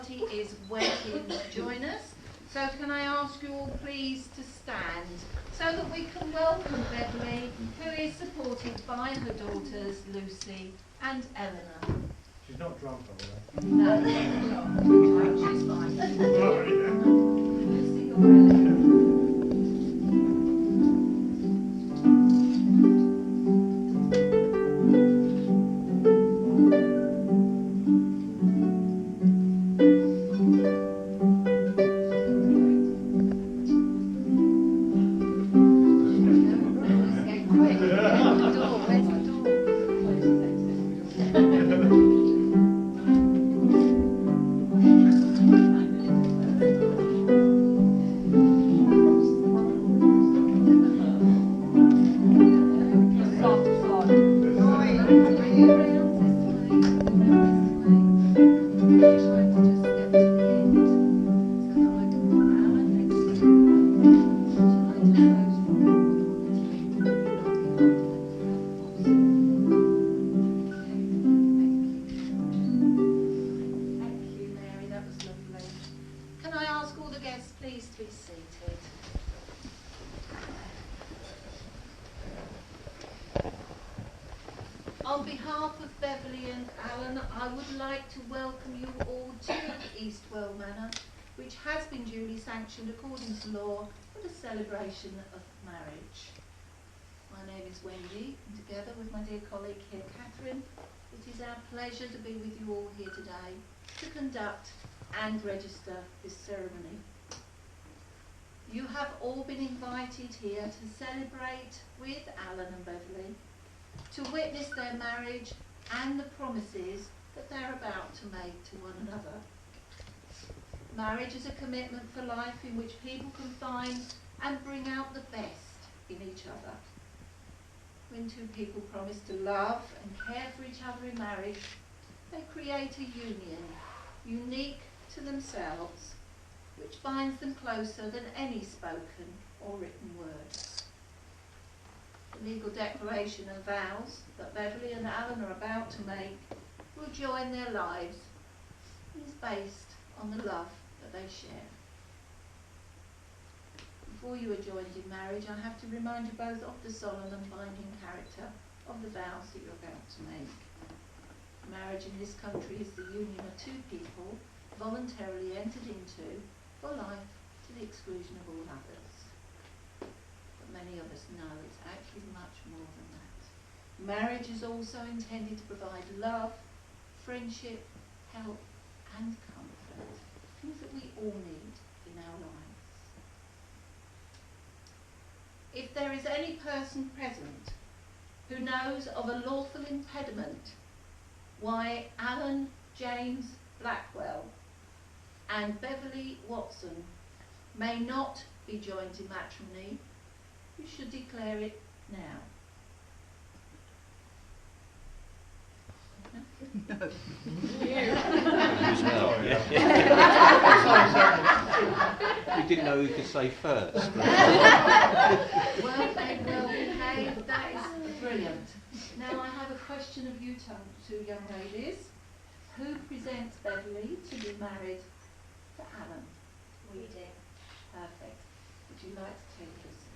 party is waiting to join us. So can I ask you all please to stand so that we can welcome Beverley, who is supported by her daughters Lucy and Eleanor. She's not drunk, are No, she's fine. Lucy or Eleanor? On behalf of Beverley and Allan, I would like to welcome you all to Eastwell Manor, which has been duly sanctioned according to law for the celebration of marriage. My name is Wendy, and together with my dear colleague here, Catherine, it is our pleasure to be with you all here today to conduct and register this ceremony. You have all been invited here to celebrate with Allan and Beverley, to witness their marriage and the promises that they're about to make to one another. Marriage is a commitment for life in which people can find and bring out the best in each other. When two people promise to love and care for each other in marriage, they create a union unique to themselves, which binds them closer than any spoken or written words. The legal declaration and vows that Beverley and Allan are about to make will join their lives and is based on the love that they share. Before you are joined in marriage, I have to remind you both of the solemn and binding character of the vows that you're about to make. Marriage in this country is the union of two people voluntarily entered into for life to the exclusion of all others. Many of us know it's actually much more than that. Marriage is also intended to provide love, friendship, help and comfort, things that we all need in our lives. If there is any person present who knows of a lawful impediment why Allan James Blackwell and Beverley Watson may not be joined in matrimony, you should declare it now. No. We didn't know who to say first. Well, they will behave. That is brilliant. Now I have a question of you two young ladies. Who presents Beverley to be married to Allan? We do. Perfect. Would you like to take your seats?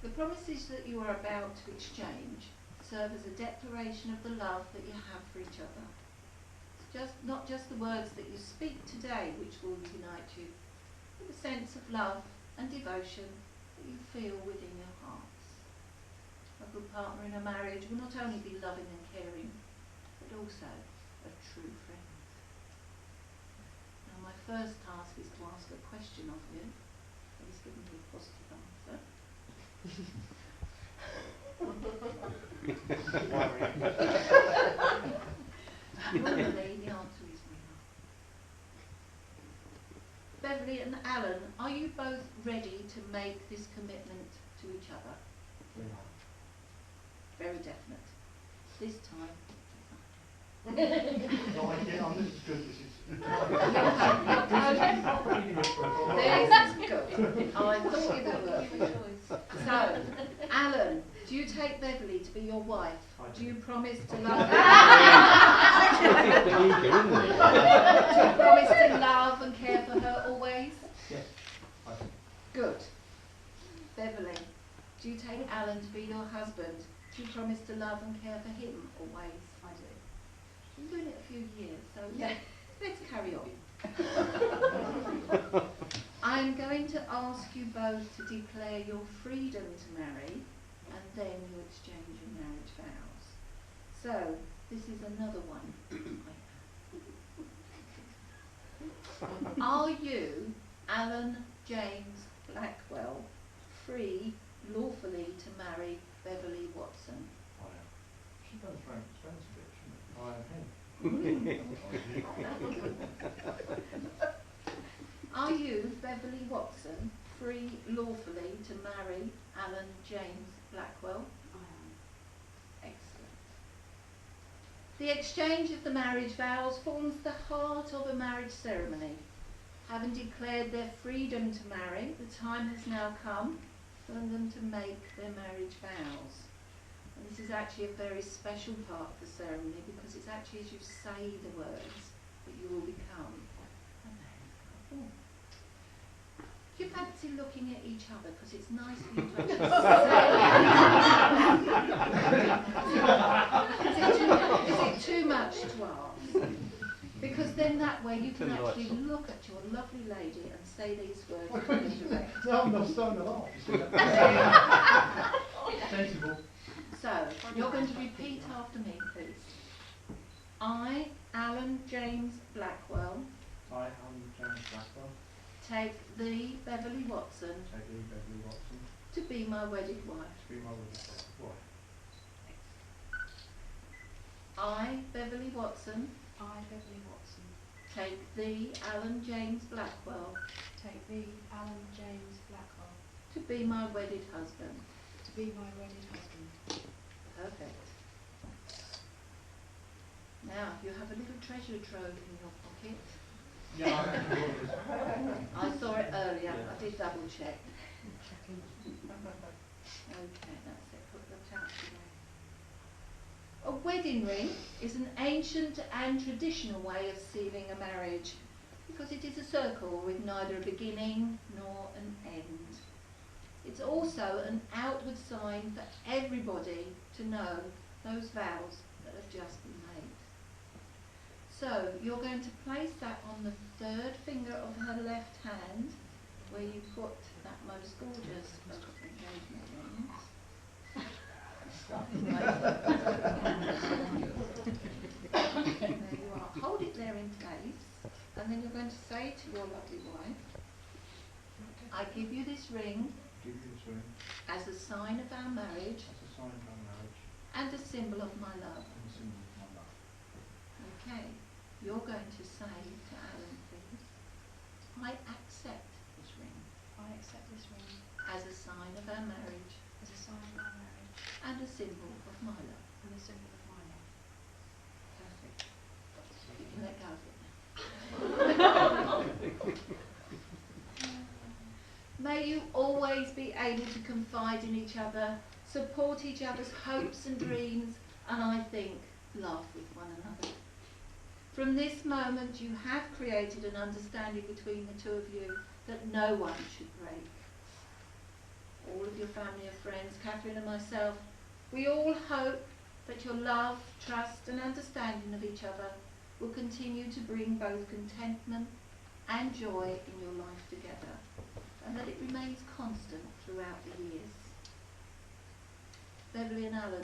The promises that you are about to exchange serve as a declaration of the love that you have for each other. It's not just the words that you speak today which will unite you, but the sense of love and devotion that you feel within your hearts. A good partner in a marriage will not only be loving and caring, but also a true friend. Now my first task is to ask a question of you. Please give me a positive answer. Normally the answer is we are. Beverley and Allan, are you both ready to make this commitment to each other? Very definite. This time. No, I get on this is good. This is This is good. I thought it would work for you. So, Allan, do you take Beverley to be your wife. I Do do. you promise to love? Bit eager, isn't he? Do you promise to love and care for her always? Yes, I do. Good. Beverley, do you take Allan to be your husband? Do you promise to love and care for him always? I do. You've been doing it a few years, so let's carry on. I'm going to ask you both to declare your freedom to marry, and then you exchange your marriage vows. So, this is another one. Are you, Allan James Blackwell, free lawfully to marry Beverley Watson? I am. She does very expensive, shouldn't it? I am him. Are you, Beverley Watson, free lawfully to marry Allan James Blackwell? I am. Excellent. The exchange of the marriage vows forms the heart of a marriage ceremony. Having declared their freedom to marry, the time has now come for them to make their marriage vows. And this is actually a very special part of the ceremony because it's actually as you say the words that you will become a married couple. Do you fancy looking at each other because it's nice for you to actually say? Is it too much to ask? Because then that way you can actually look at your lovely lady and say these words in direct. No, I'm not starting to laugh. Sensible. So, you're going to repeat after me, please. I, Allan James Blackwell, I am James Blackwell. take thee, Beverley Watson, Take you, Beverley Watson, to be my wedded wife. to be my wife. I, Beverley Watson, I, Beverley Watson, take thee, Allan James Blackwell, take thee, Allan James Blackwell, to be my wedded husband. to be my wedded husband. Perfect. Now, you have a little treasure trove in your pocket. Yeah, I saw it earlier. Yeah. I did double check. Okay, that's it. Put the towel away. A wedding ring is an ancient and traditional way of sealing a marriage because it is a circle with neither a beginning nor an end. It's also an outward sign for everybody to know those vows that have just been made. So you're going to place that on the third finger of her left hand where you put that most gorgeous of engagement rings. There you are. Hold it there in place, and then you're going to say to your lovely wife, I give you this ring give you this ring as a sign of our marriage as a sign of our marriage and a symbol of my love. and a symbol of my love. Okay, you're going to say to Allan, please, I accept this ring I accept this ring as a sign of our marriage as a sign of our marriage and a symbol of my love. and a symbol of my love. Perfect. You can let go of it now. May you always be able to confide in each other, support each other's hopes and dreams, and I think laugh with one another. From this moment you have created an understanding between the two of you that no one should break. All of your family and friends, Catherine and myself, we all hope that your love, trust and understanding of each other will continue to bring both contentment and joy in your life together, and that it remains constant throughout the years. Beverley and Allan,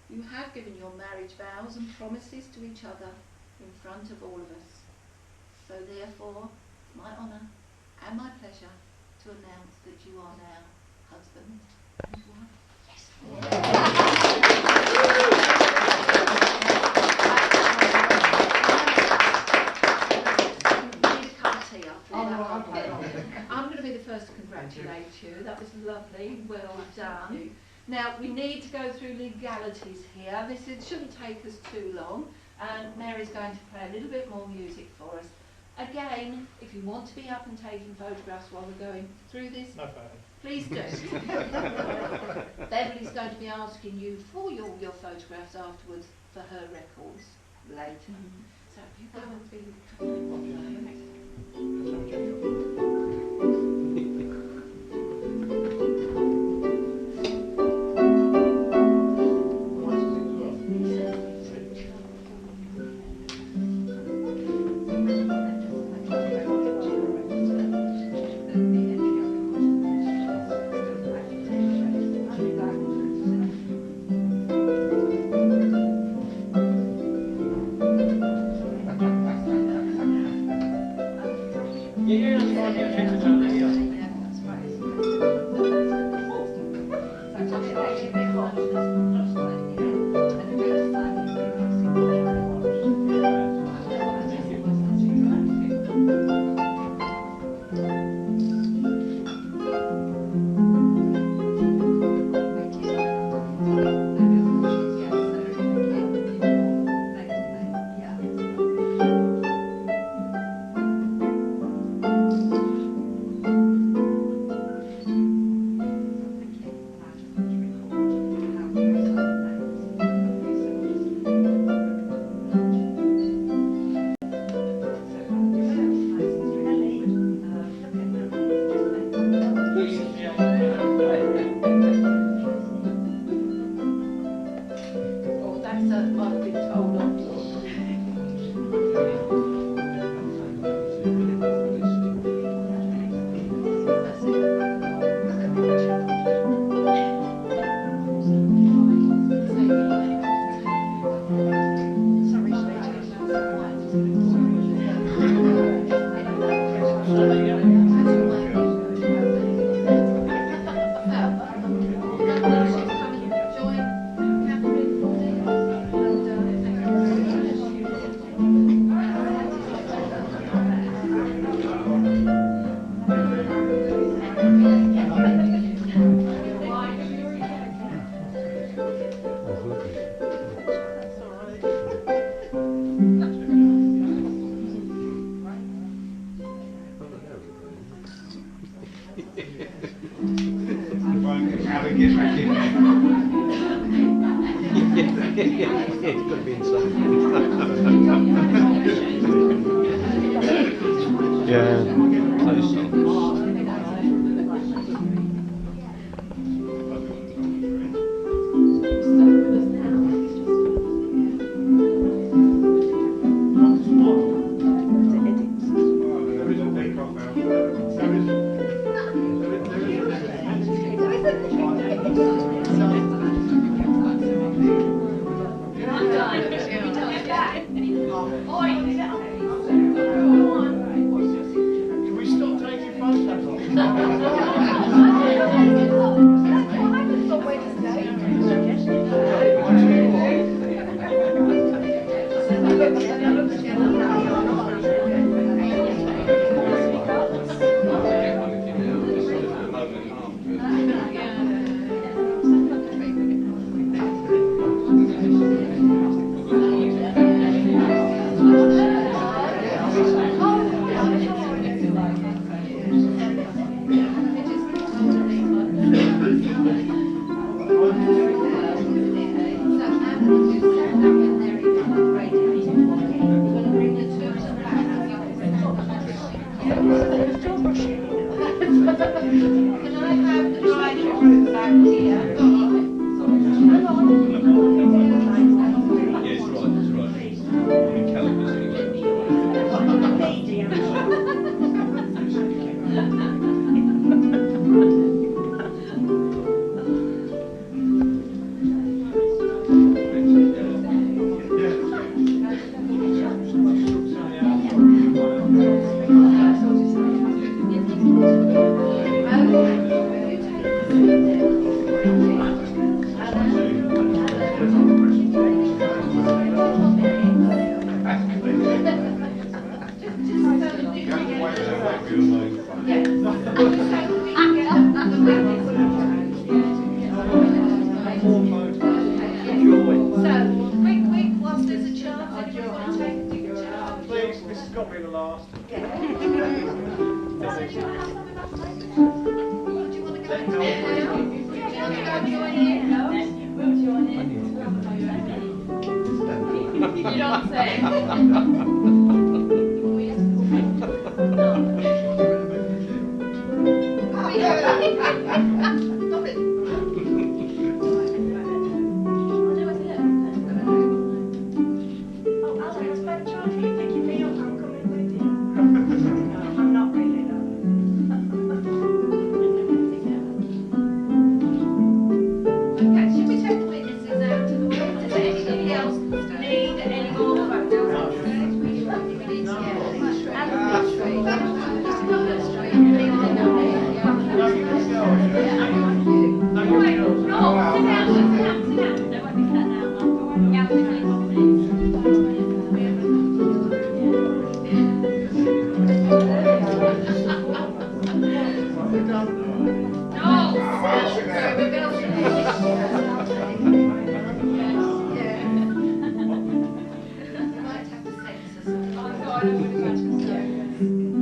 you have given your marriage vows and promises to each other in front of all of us. So therefore, it's my honour and my pleasure to announce that you are now husband and wife. I'm going to be the first to congratulate you. That was lovely. Well done. Now, we need to go through legalities here. This shouldn't take us too long. And Mary's going to play a little bit more music for us. Again, if you want to be up and taking photographs while we're going through this, No photo. please do. Beverley's going to be asking you for your photographs afterwards for her records later. So you go and be It's got to be inside. Yeah, close songs. Can we stop taking photos? be the last. Do you want to go into it now? Do you want to go join in? We'll join in. You don't say. Stop it. Oh, Allan, I spoke to you. Thank you for your I'm coming with you. No, I'm not really, no. Okay, should we take the witnesses out to the way? Does anybody else need any more photos? We need to get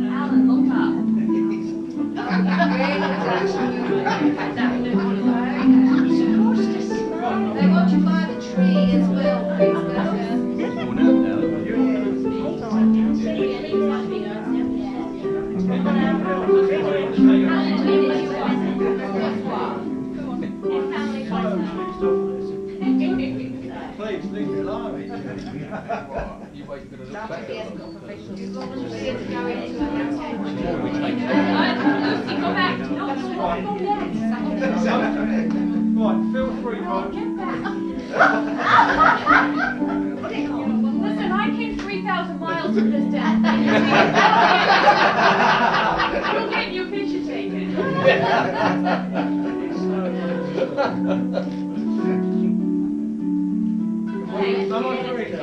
Allan, look up. They want you by the tree as well, please. Worn out now. Please, leave me alone. You wait, you're going to look Lucy, go into We take Lucy, go back. No, Right, feel free, folks. Listen, I came 3,000 miles to this day. You'll get your picture taken. No more drinks.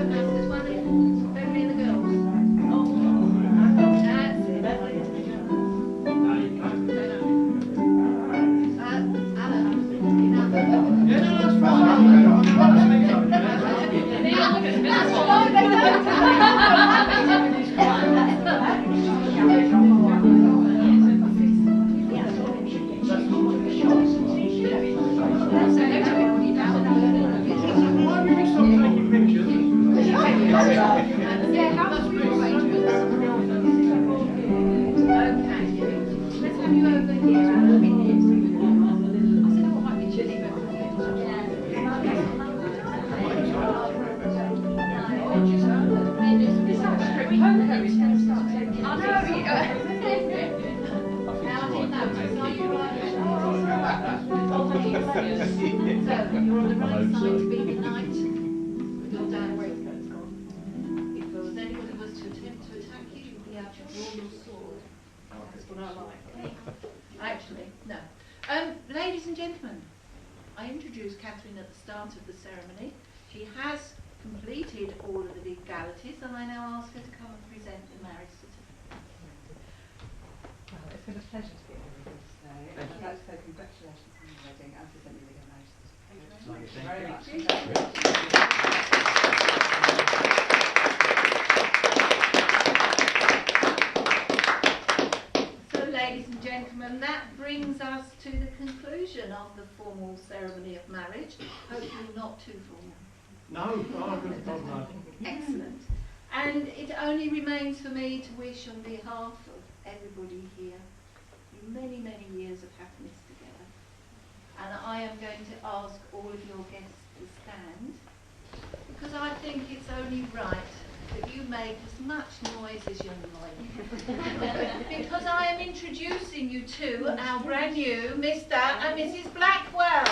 There's one in Beverley and the girls. That's it. Allan, Yeah, no, that's fine. I'm not sleeping over there. They all look as miserable. Why would you stop taking pictures? yeah, how much we arrangements? Okay, let's have you over here. I said, oh, it might be chilly, but So, you're on the right side to be the knight with your dad. If anybody was to attempt to attack you, you'd be able to draw your sword. That's what I like. Actually, no. Ladies and gentlemen, I introduced Catherine at the start of the ceremony. She has completed all of the legalities, and I now ask her to come and present the marriage certificate. Well, it's been a pleasure to be here with you today. And I'd like to say congratulations on your wedding and present your legal marriage certificate. Thank you very much. So, ladies and gentlemen, that brings us to the conclusion of the formal ceremony of marriage. Hopefully not too formal. No, I wouldn't have done Excellent. And it only remains for me to wish on behalf of everybody here you many, many years of happiness together. And I am going to ask all of your guests to stand, because I think it's only right that you make as much noise as you like. Because I am introducing you to our brand new Mr. and Mrs. Blackwell.